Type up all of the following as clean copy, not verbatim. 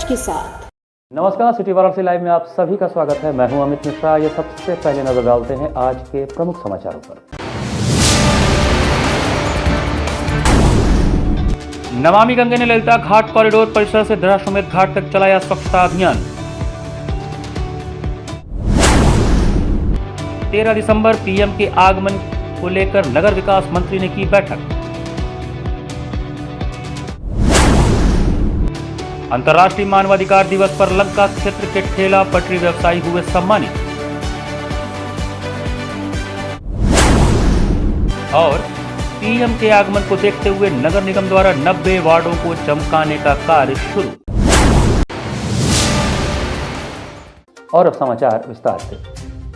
सच के साथ। नमस्कार, सिटी वाराणसी लाइव में आप सभी का स्वागत है। मैं हूं अमित मिश्रा। ये सबसे पहले नजर डालते हैं आज के प्रमुख समाचारों पर। नमामि गंगे ने ललिता घाट कॉरिडोर परिसर से दशाश्वमेध घाट तक चलाया स्वच्छता अभियान। 13 दिसंबर पीएम के आगमन को लेकर नगर विकास मंत्री ने की बैठक। अंतर्राष्ट्रीय मानवाधिकार दिवस पर लंका क्षेत्र के ठेला पटरी व्यवसायी हुए सम्मानित। और पीएम के आगमन को देखते हुए नगर निगम द्वारा 90 वार्डों को चमकाने का कार्य शुरू। और अब समाचार विस्तार से।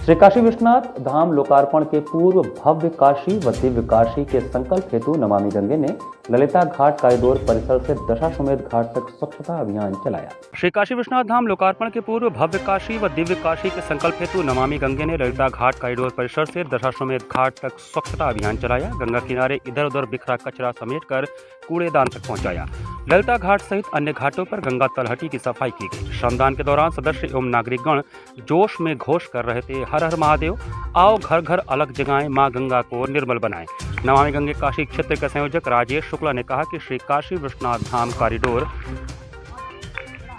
श्री काशी विश्वनाथ धाम लोकार्पण के पूर्व भव्य काशी व दिव्य काशी के संकल्प हेतु नमामि गंगे ने ललिता घाट कॉरिडोर परिसर से दशाश्वमेध घाट तक स्वच्छता अभियान चलाया। श्री काशी विश्वनाथ धाम लोकार्पण के पूर्व भव्य काशी व दिव्य काशी के संकल्प हेतु नमामि गंगे ने ललिता घाट कॉरिडोर परिसर से दशाश्वमेध घाट तक स्वच्छता अभियान चलाया। गंगा किनारे इधर उधर बिखरा कचरा समेटकर कूड़ेदान तक पहुंचाया। ललिता घाट सहित अन्य घाटों पर गंगा तलहटी की सफाई की गई। श्रमदान के दौरान सदस्य एवं नागरिकगण जोश में घोष कर रहे थे, हर हर महादेव, आओ घर घर अलग जगाएं, मां गंगा को निर्मल बनाएं। नमामि गंगे काशी क्षेत्र के संयोजक राजेश शुक्ला ने कहा कि श्री काशी विश्वनाथ धाम कॉरिडोर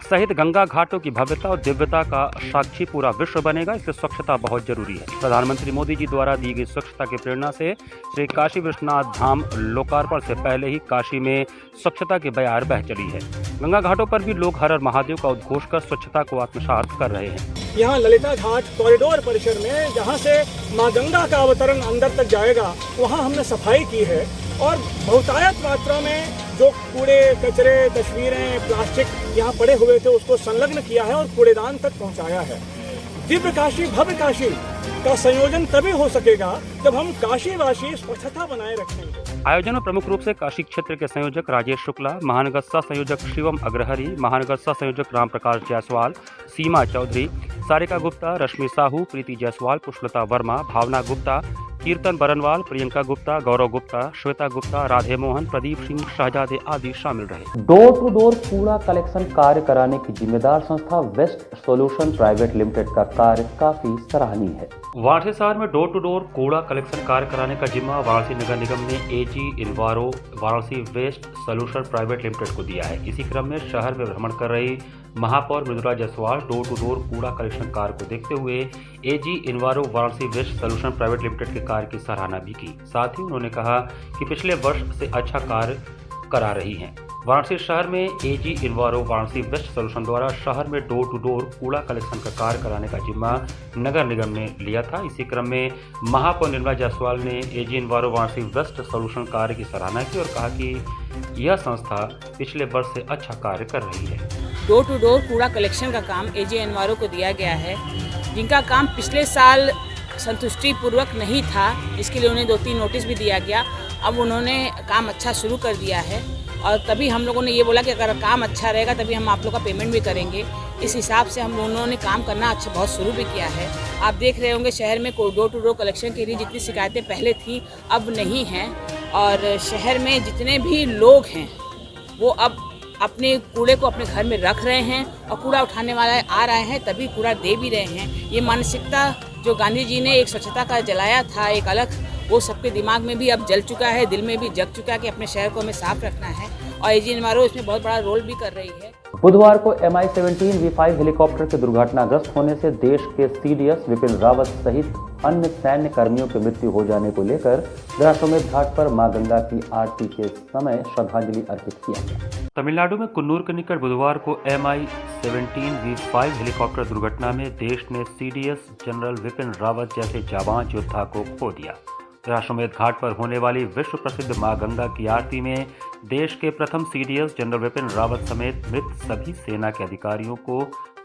सहित गंगा घाटों की भव्यता और दिव्यता का साक्षी पूरा विश्व बनेगा, इसलिए स्वच्छता बहुत जरूरी है। प्रधानमंत्री मोदी जी द्वारा दी गई स्वच्छता की प्रेरणा से श्री काशी विश्वनाथ धाम लोकार्पण से पहले ही काशी में स्वच्छता की बयार बह चली है। गंगा घाटों पर भी लोग हर हर महादेव का उद्घोष कर स्वच्छता को आत्मसात कर रहे हैं। यहाँ ललिता घाट कॉरिडोर परिसर में जहाँ से माँ गंगा का अवतरण अंदर तक जाएगा, वहाँ हमने सफाई की है और बहुतायत मात्रा में जो कूड़े कचरे तस्वीरें प्लास्टिक यहाँ पड़े हुए थे उसको संलग्न किया है और कूड़ेदान तक पहुँचाया है। दिव्य काशी भव्य काशी का संयोजन तभी हो सकेगा जब हम काशीवासी स्वच्छता बनाए रखेंगे। आयोजन में प्रमुख रूप से काशी क्षेत्र के संयोजक राजेश शुक्ला, महानगर सह संयोजक शिवम अग्रहरी, महानगर सह संयोजक राम प्रकाश जायसवाल, सीमा चौधरी, सारिका गुप्ता, रश्मि साहू, प्रीति जायसवाल, पुष्पलता वर्मा, भावना गुप्ता, कीर्तन बरनवाल, प्रियंका गुप्ता, गौरव गुप्ता, श्वेता गुप्ता, राधे मोहन, प्रदीप सिंह शहजादे आदि शामिल रहे। डोर टू डोर कूड़ा कलेक्शन कार्य कराने की जिम्मेदार संस्था वेस्ट सॉल्यूशन प्राइवेट लिमिटेड का कार्य काफी सराहनीय है। वाराणसी शहर में डोर टू डोर कूड़ा कलेक्शन कार्य कराने का जिम्मा वाराणसी नगर निगम ने AG Enviro Varanasi waste solution private limited को दिया है। इसी क्रम में शहर में भ्रमण कर रही महापौर Mridula Jaiswal door to door कूड़ा कलेक्शन कार्य को देखते हुए AG Enviro Varanasi waste solution private limited के कार्य की सराहना भी की। साथ ही उन्होंने कहा कि पिछले वर्ष से अच्छा कार्य करा रही हैं। वाराणसी शहर में एजी इन्वारो वाराणसी वेस्ट सॉल्यूशन द्वारा शहर में डोर टू डोर कूड़ा कलेक्शन का कार्य कराने का जिम्मा नगर निगम ने लिया था। इसी क्रम में महापौर मृदुला जायसवाल ने AG Enviro Varanasi waste solution कार्य की सराहना की और कहा कि यह संस्था पिछले वर्ष से अच्छा कार्य कर रही है। डोर टू डोर कूड़ा कलेक्शन का काम एजी इन्वारो को दिया गया है, जिनका काम पिछले साल संतुष्टि पूर्वक नहीं था, इसके लिए उन्हें 2-3 नोटिस भी दिया गया। अब उन्होंने काम अच्छा शुरू कर दिया है और तभी हम लोगों ने ये बोला कि अगर काम अच्छा रहेगा तभी हम आप लोग का पेमेंट भी करेंगे। इस हिसाब से हम उन्होंने काम करना अच्छा बहुत शुरू भी किया है। आप देख रहे होंगे शहर में डोर टू डोर कलेक्शन के लिए जितनी शिकायतें पहले थी अब नहीं हैं और शहर में जितने भी लोग हैं वो अब अपने कूड़े को अपने घर में रख रहे हैं और कूड़ा उठाने वाले आ रहे हैं तभी कूड़ा दे भी रहे हैं। ये मानसिकता जो गांधी जी ने एक स्वच्छता का जलाया था एक अलग, वो सबके दिमाग में भी अब जल चुका है, दिल में भी जग चुका है कि अपने शहर को हमें साफ रखना है और एजी इन्वारो इसमें बहुत बड़ा रोल भी कर रही है। बुधवार को MI-17 V5 हेलीकॉप्टर के दुर्घटनाग्रस्त होने से देश के CDS विपिन रावत सहित अन्य सैन्य कर्मियों की मृत्यु हो जाने को लेकर दशाश्वमेध घाट पर मां गंगा की आरती के समय श्रद्धांजलि अर्पित किया गया। तमिलनाडु में कुन्नूर के निकट बुधवार को MI-17 V5 हेलीकॉप्टर दुर्घटना में देश ने CDS जनरल विपिन रावत जैसे जाबाज योद्धा को खो दिया। दशाश्वमेध घाट पर होने वाली विश्व प्रसिद्ध मां गंगा की आरती में देश के प्रथम CDS जनरल विपिन रावत समेत मृत सभी सेना के अधिकारियों को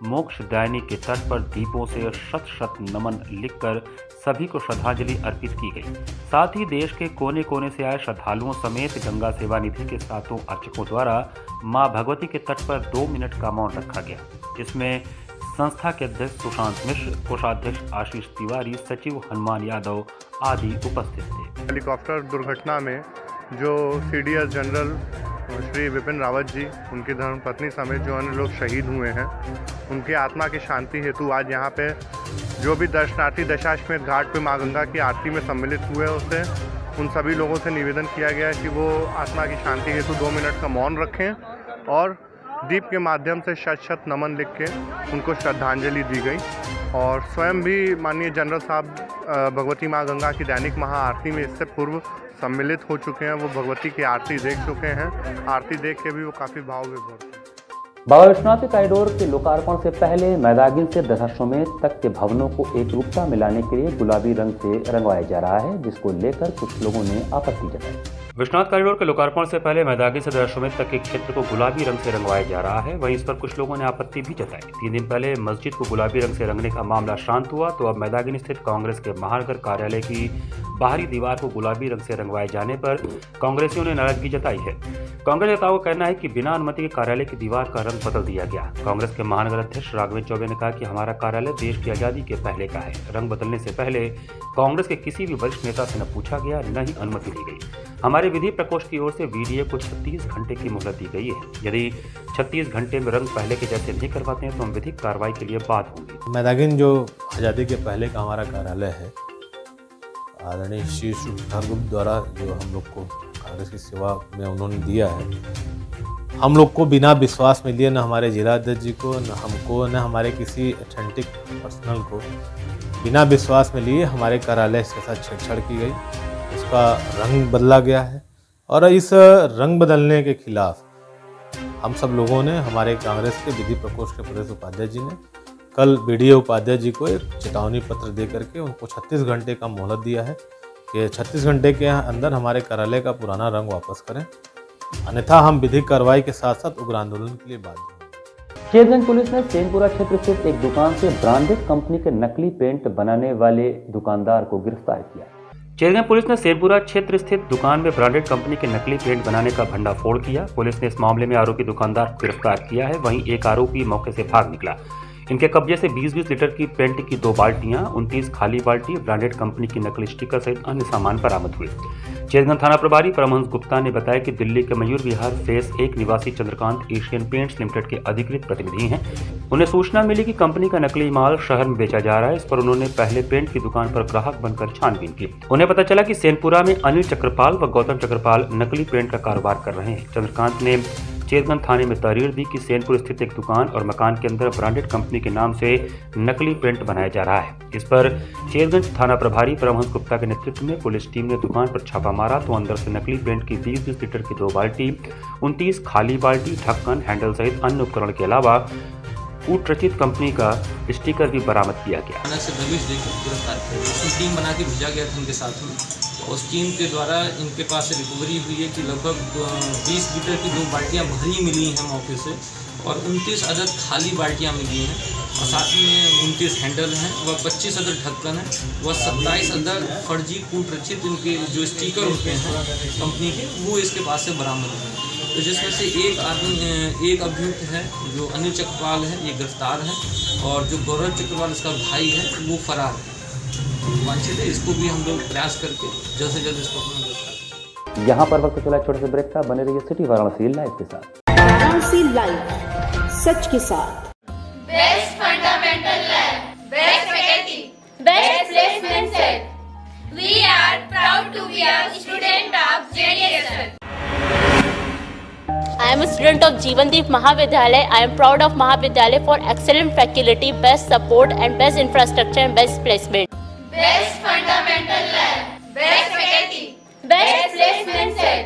मोक्षदायिनी के तट पर दीपों से शत शत नमन लिखकर सभी को श्रद्धांजलि अर्पित की गई। साथ ही देश के कोने कोने से आए श्रद्धालुओं समेत गंगा सेवा निधि के सातों अर्चकों द्वारा मां भगवती के तट पर 2 मिनट का मौन रखा गया, जिसमें संस्था के अध्यक्ष सुशांत मिश्र, कोषाध्यक्ष आशीष तिवारी, सचिव हनुमान यादव आदि उपस्थित थे। हेलीकॉप्टर दुर्घटना में जो CDS जनरल श्री विपिन रावत जी, उनकी धर्मपत्नी समेत जो अन्य लोग शहीद हुए हैं, उनकी आत्मा की शांति हेतु आज यहाँ पे जो भी दर्शनार्थी दशाश्वमेध घाट पे माँ गंगा की आरती में सम्मिलित हुए उससे उन सभी लोगों से निवेदन किया गया है कि वो आत्मा की शांति हेतु 2 मिनट का मौन रखें और दीप के माध्यम से शत नमन लिख के उनको श्रद्धांजलि दी गई। और स्वयं भी माननीय जनरल साहब भगवती माँ गंगा की दैनिक महाआरती में इससे पूर्व सम्मिलित हो चुके हैं। वो भगवती की आरती देख चुके हैं। आरती देख के भी वो काफ़ी भाव विभोर थे। बाबा विश्वनाथ कॉरिडोर के लोकार्पण से पहले मैदागिन से दशाश्वमेध तक के भवनों को एक रूपता में लाने के लिए गुलाबी रंग से रंगवाया जा रहा है, जिसको लेकर कुछ लोगों ने आपत्ति जताई। विश्वनाथ कॉरिडोर के लोकार्पण से पहले मैदागिन से दशाश्वमेध तक के क्षेत्र को गुलाबी रंग से रंगवाया जा रहा है, वहीं इस पर कुछ लोगों ने आपत्ति भी जताई। 3 दिन पहले मस्जिद को गुलाबी रंग से रंगने का मामला शांत हुआ तो अब मैदागिन स्थित कांग्रेस के महानगर कार्यालय की बाहरी दीवार को गुलाबी रंग से रंगवाए जाने पर कांग्रेसियों ने नाराजगी जताई है। कांग्रेस नेताओं का कहना है कि बिना अनुमति के कार्यालय की दीवार का रंग बदल दिया गया। कांग्रेस के महानगर अध्यक्ष राघवेंद्र चौबे ने कहा कि हमारा कार्यालय देश की आजादी के पहले का है। रंग बदलने से पहले कांग्रेस के किसी भी वरिष्ठ नेता से न पूछा गया, न ही अनुमति दी गई। हमारे विधि प्रकोष्ठ की ओर से वीडीए को 36 घंटे की मोहलत दी गई है। यदि 36 घंटे में रंग पहले के जैसे नहीं करवाते हैं तो हम विधिक कार्रवाई के लिए बाध्य होंगे। मैदागिन जो आज़ादी के पहले का हमारा कार्यालय है, आदरणीय श्री गुप्ता द्वारा जो हम लोग को कांग्रेस की सेवा में उन्होंने दिया है, हम लोग को बिना विश्वास में लिए, न हमारे जिला अध्यक्ष जी को, न हमको, न हमारे किसी अथेंटिक पर्सनल को बिना विश्वास में लिए हमारे कार्यालय के साथ छेड़छाड़ की गई। उसका रंग बदला गया है और इस रंग बदलने के खिलाफ हम सब लोगों ने, हमारे कांग्रेस के विधि प्रकोष्ठ के प्रदेश उपाध्यक्ष जी ने कल बीडीए उपाध्यक्ष जी को एक चेतावनी पत्र दे करके उनको 36 घंटे का मोहलत दिया है कि 36 घंटे के अंदर हमारे कार्यालय का पुराना रंग वापस करें, अन्यथा हम विधिक कार्रवाई के साथ साथ उग्र आंदोलन के लिए बाध्य हैं। शेरगंज पुलिस ने सेनपुरा क्षेत्र स्थित एक दुकान से ब्रांडेड कंपनी के नकली पेंट बनाने वाले दुकानदार को गिरफ्तार किया। शेरगंज पुलिस ने सेनपुरा क्षेत्र स्थित दुकान में ब्रांडेड कंपनी के नकली पेंट बनाने का भंडाफोड़ किया। पुलिस ने इस मामले में आरोपी दुकानदार को गिरफ्तार किया है, वहीं एक आरोपी मौके से भाग निकला। इनके कब्जे से 20-20 लीटर की पेंट की 2 बाल्टियां, 29 खाली बाल्टी, ब्रांडेड कंपनी की नकली स्टिकर सहित अन्य सामान बरामद हुए। शेरगंज थाना प्रभारी परमहंस गुप्ता ने बताया कि दिल्ली के मयूर विहार फेस 1 निवासी चंद्रकांत एशियन पेंट्स लिमिटेड के अधिकृत प्रतिनिधि हैं। उन्हें सूचना मिली कि कंपनी का नकली माल शहर में बेचा जा रहा है। इस पर उन्होंने पहले पेंट की दुकान पर ग्राहक बनकर छानबीन की। उन्हें पता चला कि सेनपुरा में अनिल चक्रपाल व गौतम चक्रपाल नकली पेंट का कारोबार कर रहे हैं। चंद्रकांत ने शेरगंज थाने में तहरीर दी कि सेनपुर स्थित एक दुकान और मकान के अंदर ब्रांडेड कंपनी के नाम से नकली पेंट बनाया जा रहा है। इस पर शेरगंज थाना प्रभारी परमहंस गुप्ता के नेतृत्व में पुलिस टीम ने दुकान पर छापा मारा तो अंदर से नकली पेंट की 20-20 लीटर की 2 बाल्टी, 29 खाली बाल्टी, ढक्कन, हैंडल सहित अन्य उपकरण के अलावा कूटरचित कंपनी का स्टिकर भी बरामद किया गया। गिरफ्तार किया, टीम बना के भेजा गया था इनके साथ में। उस टीम के द्वारा इनके पास रिकवरी हुई है कि लगभग 20 लीटर की 2 बाल्टियाँ भरी मिली हैं मौके से और 29 अदद खाली बाल्टियाँ मिली हैं और साथ में 29 हैंडल हैं व 25 अदद ढक्कन है व 27 अदद फर्जी कूटरचित इनके जो स्टिकर होते हैं कंपनी के, वो इसके पास से बरामद हैं। तो जिसमें से एक अभियुक्त है जो अनिल चक्रपाल है, ये गिरफ्तार है और जो गौरव चक्रपाल इसका भाई है वो फरार है। वांछित है, इसको भी हम लोग प्रयास करके जल्द से जल्द इसको अपना गिरफ्तार करें। यहाँ पर वक्त चला छोटे से ब्रेक का, बने रहिए सिटी वाराणसी लाइव के साथ। वाराणसी लाइव, सच के साथ। Best fundamental lab, best faculty, best placement set. We are proud to be a student of JDSL. I am a student of Jeevandeep Mahavidyalaya. I am proud of Mahavidyalaya for excellent faculty, best support and best infrastructure and best placement. Best fundamental lab, best faculty, best placement set.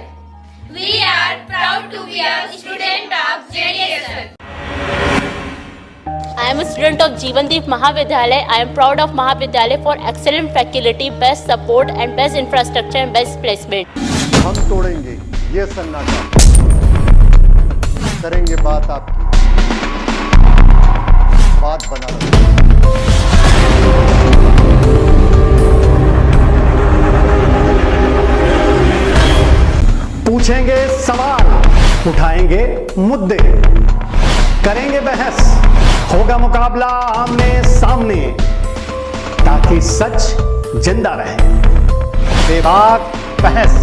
We are proud to be a student of JDSL. I am a student of Jeevandeep Mahavidyalaya. I am proud of Mahavidyalaya for excellent faculty, best support and best infrastructure and best placement. हम तोड़ेंगे ये सन्नाटा, करेंगे बात आपकी, बात बना पूछेंगे सवाल, उठाएंगे मुद्दे, करेंगे बहस, होगा मुकाबला आमने सामने, ताकि सच जिंदा रहे। बेबाक बहस,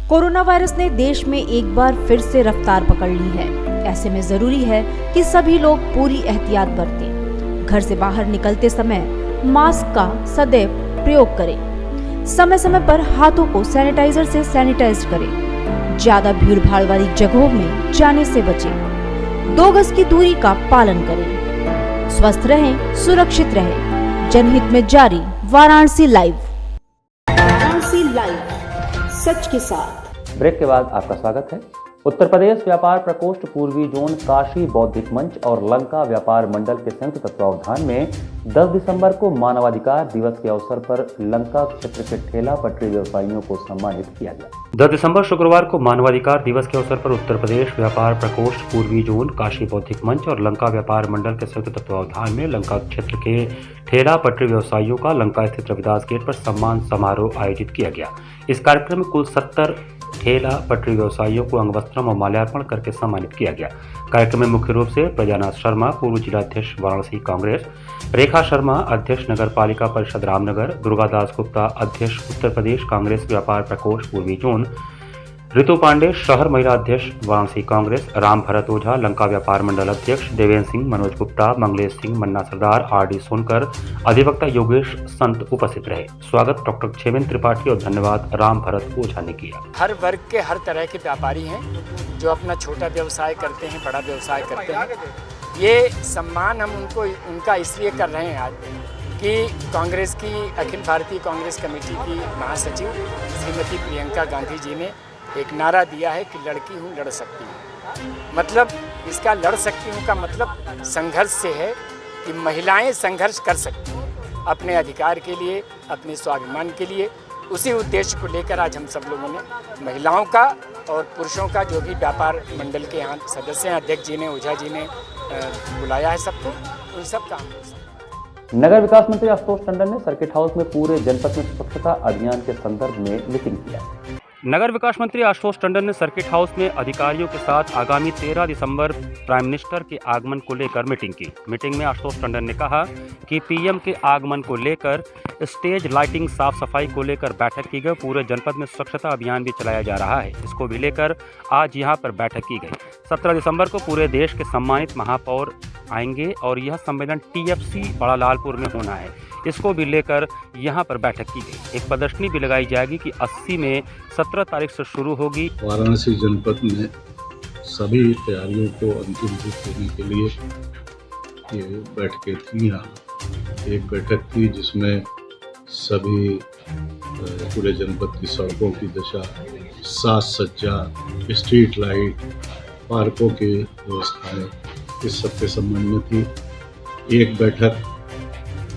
कोरोना वायरस ने देश में एक बार फिर से रफ्तार पकड़ ली है। ऐसे में जरूरी है कि सभी लोग पूरी एहतियात बरतें। घर से बाहर निकलते समय मास्क का सदैव प्रयोग करें। समय समय पर हाथों को सैनिटाइजर से सैनिटाइज करें। ज्यादा भीड़ भाड़ वाली जगहों में जाने से बचें। 2 गज की दूरी का पालन करें। स्वस्थ रहें, सुरक्षित रहें। जनहित में जारी वाराणसी लाइव। वाराणसी लाइव, सच के साथ। ब्रेक के बाद आपका स्वागत है। उत्तर प्रदेश व्यापार प्रकोष्ठ पूर्वी जोन काशी बौद्धिक मंच और लंका व्यापार मंडल के संयुक्त तत्वावधान में 10 दिसंबर को मानवाधिकार दिवस के अवसर पर लंका क्षेत्र के ठेला पटरी व्यवसायियों को सम्मानित किया गया। 10 दिसंबर शुक्रवार को मानवाधिकार दिवस के अवसर पर उत्तर प्रदेश व्यापार प्रकोष्ठ पूर्वी जोन काशी बौद्धिक मंच और लंका व्यापार मंडल के संयुक्त तत्वावधान में लंका क्षेत्र के ठेला पटरी व्यवसायियों का लंका स्थित रविदास गेट पर सम्मान समारोह आयोजित किया गया। इस कार्यक्रम में कुल 70 ठेला पटरी व्यवसायियों को अंगवस्त्रम और माल्यार्पण करके सम्मानित किया गया। कार्यक्रम में मुख्य रूप से प्रजानाथ शर्मा, पूर्व जिलाध्यक्ष वाराणसी कांग्रेस, रेखा शर्मा, अध्यक्ष नगर पालिका परिषद रामनगर, दुर्गादास गुप्ता, अध्यक्ष उत्तर प्रदेश कांग्रेस व्यापार प्रकोष्ठ पूर्वी जोन, ऋतु पांडे, शहर महिला अध्यक्ष वाराणसी कांग्रेस, राम भरत ओझा, लंका व्यापार मंडल अध्यक्ष देवेंद्र सिंह, मनोज गुप्ता, मंगलेश सिंह, मन्ना सरदार, आरडी सोनकर, अधिवक्ता योगेश संत उपस्थित रहे। स्वागत डॉक्टर क्षेमेंद्र त्रिपाठी और धन्यवाद राम भरत ओझा ने किया। हर वर्ग के हर तरह के व्यापारी हैं जो अपना छोटा व्यवसाय करते हैं, बड़ा व्यवसाय करते हैं। ये सम्मान हम उनका इसलिए कर रहे हैं आज कि कांग्रेस की अखिल भारतीय कांग्रेस कमेटी की महासचिव श्रीमती प्रियंका गांधी जी ने एक नारा दिया है कि लड़की हूँ लड़ सकती हूँ। मतलब इसका लड़ सकती हूँ का मतलब संघर्ष से है कि महिलाएं संघर्ष कर सकती हैं अपने अधिकार के लिए, अपने स्वाभिमान के लिए। उसी उद्देश्य को लेकर आज हम सब लोगों ने महिलाओं का और पुरुषों का जो भी व्यापार मंडल के यहाँ सदस्य हैं, अध्यक्ष जी ने, ओझा जी ने बुलाया है सबको, उन सब का नगर विकास मंत्री आशुतोष टंडन ने सर्किट हाउस में पूरे जनपद में स्वच्छता अभियान के संदर्भ में मीटिंग किया। नगर विकास मंत्री आशुतोष टंडन ने सर्किट हाउस में अधिकारियों के साथ आगामी 13 दिसंबर प्राइम मिनिस्टर के आगमन को लेकर मीटिंग की। मीटिंग में आशुतोष टंडन ने कहा कि पीएम के आगमन को लेकर स्टेज लाइटिंग, साफ सफाई को लेकर बैठक की गई। पूरे जनपद में स्वच्छता अभियान भी चलाया जा रहा है, इसको भी लेकर आज यहाँ पर बैठक की गई। 17 दिसंबर को पूरे देश के सम्मानित महापौर आएंगे और यह सम्मेलन TFC बड़ा लालपुर में होना है, इसको भी लेकर यहाँ पर बैठक की गई। एक प्रदर्शनी भी लगाई जाएगी कि 80 में 17 तारीख से शुरू होगी। वाराणसी जनपद में सभी तैयारियों को अंतिम रूप देने के लिए ये बैठकें थी। यहाँ एक बैठक थी जिसमें सभी पूरे जनपद की सड़कों की दशा, साज सज्जा, स्ट्रीट लाइट, पार्कों की व्यवस्थाएं, इस सब के संबंध में थी। एक बैठक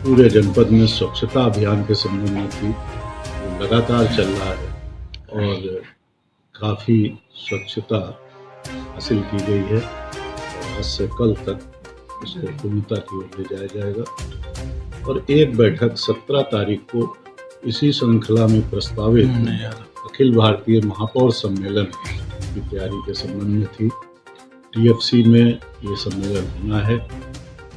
पूरे जनपद में स्वच्छता अभियान के संबंध में थी, वो लगातार चल रहा है और काफ़ी स्वच्छता हासिल की गई है और आज से कल तक इसको पूर्णता की ओर ले जाया जाएगा। और एक बैठक 17 तारीख को इसी श्रृंखला में प्रस्तावित अखिल भारतीय महापौर सम्मेलन की तैयारी के संबंध में थी। TFC में ये सम्मेलन होना है।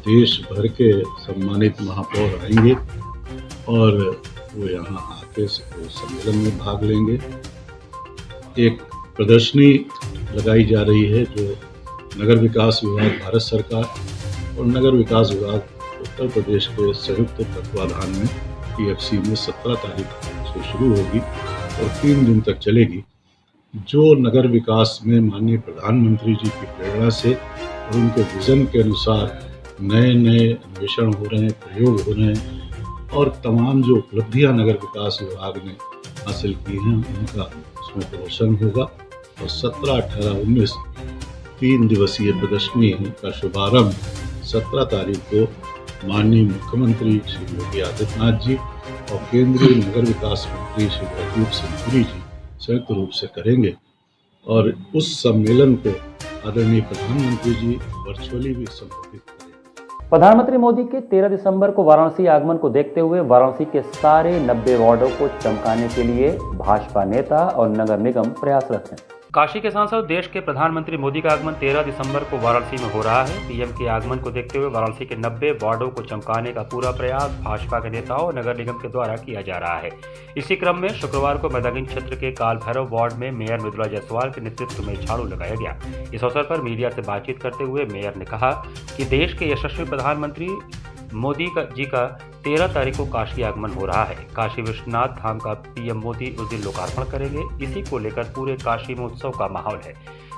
देश भर के सम्मानित महापौर आएंगे और वो यहाँ आके सम्मेलन में भाग लेंगे। एक प्रदर्शनी लगाई जा रही है जो नगर विकास विभाग भारत सरकार और नगर विकास विभाग उत्तर प्रदेश के संयुक्त तत्वाधान में TFC में 17 तारीख से शुरू होगी और 3 दिन तक चलेगी। जो नगर विकास में माननीय प्रधानमंत्री जी की प्रेरणा से और उनके विजन के अनुसार नए नए अन्वेषण हो रहे हैं, प्रयोग हो रहे हैं और तमाम जो उपलब्धियां नगर विकास विभाग ने हासिल की हैं उनका उसमें प्रदर्शन होगा। और 17, 18, 19 3 दिवसीय प्रदर्शनी का शुभारंभ 17 तारीख को माननीय मुख्यमंत्री श्री योगी आदित्यनाथ जी और केंद्रीय नगर विकास मंत्री श्री हरदीप सिंह पुरी जी संयुक्त रूप से करेंगे। और उस सम्मेलन को आदरणीय प्रधानमंत्री जी वर्चुअली भी संबोधित करेंगे। प्रधानमंत्री मोदी के 13 दिसंबर को वाराणसी आगमन को देखते हुए वाराणसी के सारे 90 वार्डों को चमकाने के लिए भाजपा नेता और नगर निगम प्रयासरत हैं। काशी के सांसद देश के प्रधानमंत्री मोदी का आगमन 13 दिसंबर को वाराणसी में हो रहा है। पीएम के आगमन को देखते हुए वाराणसी के 90 वार्डों को चमकाने का पूरा प्रयास भाजपा के नेताओं और नगर निगम के द्वारा किया जा रहा है। इसी क्रम में शुक्रवार को मैदागंज क्षेत्र के काल भैरव वार्ड में मेयर मृदुला जायसवाल के नेतृत्व में झाड़ू लगाया गया। इस अवसर पर मीडिया से बातचीत करते हुए मेयर ने कहा कि देश के यशस्वी प्रधानमंत्री मोदी जी का 13 तारीख को काशी आगमन हो रहा है। काशी विश्वनाथ धाम का पीएम मोदी उस दिन लोकार्पण करेंगे। इसी को लेकर पूरे काशी में उत्सव का माहौल है।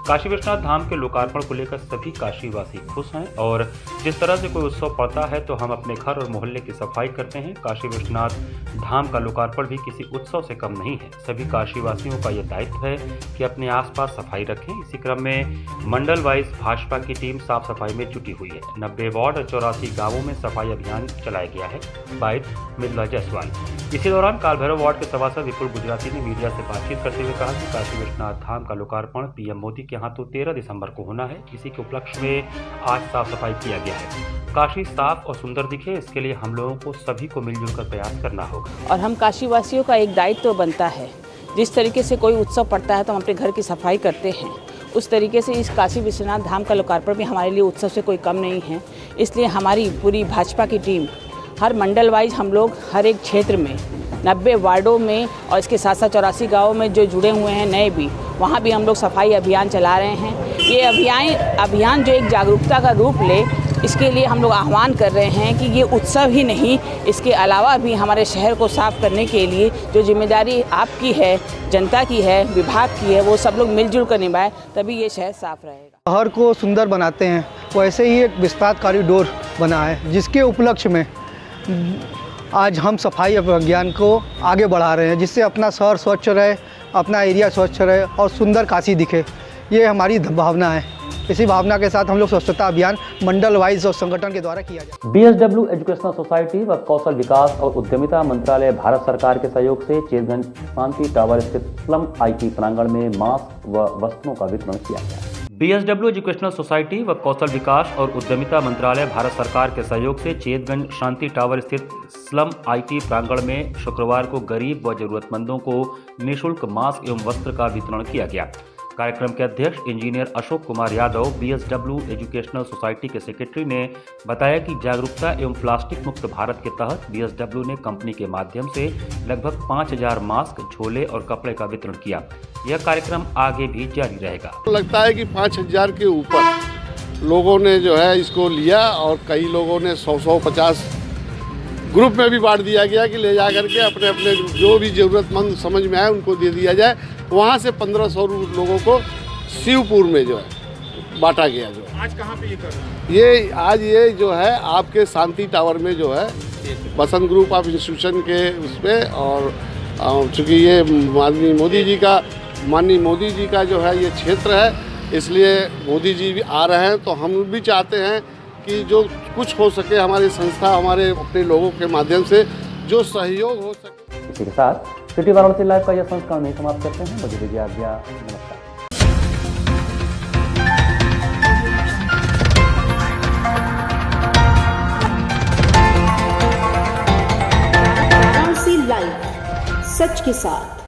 काशी विश्वनाथ धाम के लोकार्पण को लेकर सभी काशीवासी खुश हैं और जिस तरह से कोई उत्सव पड़ता है तो हम अपने घर और मोहल्ले की सफाई करते हैं। काशी विश्वनाथ धाम का लोकार्पण भी किसी उत्सव से कम नहीं है। सभी काशीवासियों का यह दायित्व है कि अपने आसपास सफाई रखें। इसी क्रम में मंडल वाइज भाजपा की टीम साफ सफाई में जुटी हुई है। 90 वार्ड और 84 गाँवों में सफाई अभियान चलाया गया है। बाइट मृदुला जायसवाल। इसी दौरान काल भैरव वार्ड के सभासद विपुल गुजराती ने मीडिया से बातचीत करते हुए कहा कि काशी विश्वनाथ धाम का लोकार्पण पीएम मोदी के यहाँ तो 13 दिसंबर को होना है। इसी के उपलक्ष्य में आज साफ सफाई किया गया है। काशी साफ और सुंदर दिखे, इसके लिए हम लोगों को सभी को मिलजुल कर प्रयास करना होगा। और हम काशीवासियों का एक दायित्व बनता है, जिस तरीके से कोई उत्सव पड़ता है तो हम अपने घर की सफाई करते हैं, उस तरीके से इस काशी विश्वनाथ धाम का लोकार्पण भी हमारे लिए उत्सव से कोई कम नहीं है। इसलिए हमारी पूरी भाजपा की टीम हर मंडल वाइज हम लोग हर एक क्षेत्र में 90 वार्डों में और इसके साथ साथ 84 गाँवों में जो जुड़े हुए हैं नए भी, वहाँ भी हम लोग सफाई अभियान चला रहे हैं। ये अभियान जो एक जागरूकता का रूप ले, इसके लिए हम लोग आह्वान कर रहे हैं कि ये उत्सव ही नहीं, इसके अलावा भी हमारे शहर को साफ करने के लिए जो जिम्मेदारी आपकी है, जनता की है, विभाग की है, वो सब लोग मिलजुल कर निभाएं, तभी ये शहर साफ रहेगा। शहर को सुंदर बनाते हैं, वैसे ही एक विस्तार कॉरिडोर बना है, जिसके उपलक्ष्य में आज हम सफाई अभियान को आगे बढ़ा रहे हैं, जिससे अपना शहर स्वच्छ रहे, अपना एरिया स्वच्छ रहे और सुंदर काशी दिखे। ये हमारी भावना है। इसी भावना के साथ हम लोग स्वच्छता अभियान मंडल वाइज और संगठन के द्वारा किया जाए। BSW एजुकेशनल सोसाइटी व कौशल विकास और उद्यमिता मंत्रालय भारत सरकार के सहयोग से चेतगंज शांति टावर स्थित स्लम IT प्रांगण में मास्क व वस्त्रों का वितरण किया गया। BSW एजुकेशनल सोसाइटी व कौशल विकास और उद्यमिता मंत्रालय भारत सरकार के सहयोग से चेतगंज शांति टावर स्थित स्लम IT प्रांगण में शुक्रवार को गरीब व जरूरतमंदों को निःशुल्क मास्क एवं वस्त्र का वितरण किया गया। कार्यक्रम के अध्यक्ष engineer Ashok Kumar Yadav BSW educational society के सेक्रेटरी ने बताया कि जागरूकता एवं प्लास्टिक मुक्त भारत के तहत BSW ने कंपनी के माध्यम से लगभग 5000 मास्क, झोले और कपड़े का वितरण किया। यह कार्यक्रम आगे भी जारी रहेगा। लगता है कि 5000 के ऊपर लोगों ने जो है इसको लिया और कई लोगों ने 100-150 ग्रुप में भी बांट दिया गया कि ले जा करके अपने अपने जो भी ज़रूरतमंद समझ में आए उनको दे दिया जाए। वहाँ से 1500 लोगों को शिवपुर में जो है बांटा गया। जो आज कहाँ पे ये कर रहे हैं? ये आज ये जो है आपके शांति टावर में जो है बसंत ग्रुप ऑफ इंस्टीट्यूशन के उस पर, और चूँकि ये माननीय मोदी जी का जो है ये क्षेत्र है, इसलिए मोदी जी भी आ रहे हैं, तो हम भी चाहते हैं कि जो कुछ हो सके हमारी संस्था, हमारे अपने लोगों के माध्यम से जो सहयोग हो सके। इसी के साथ सिटी वाराणसी लाइव का यह संस्करण नहीं समाप्त करते हैं। मुझे दीजिए आज्ञा। नमस्कार। वाराणसी लाइव, सच के साथ।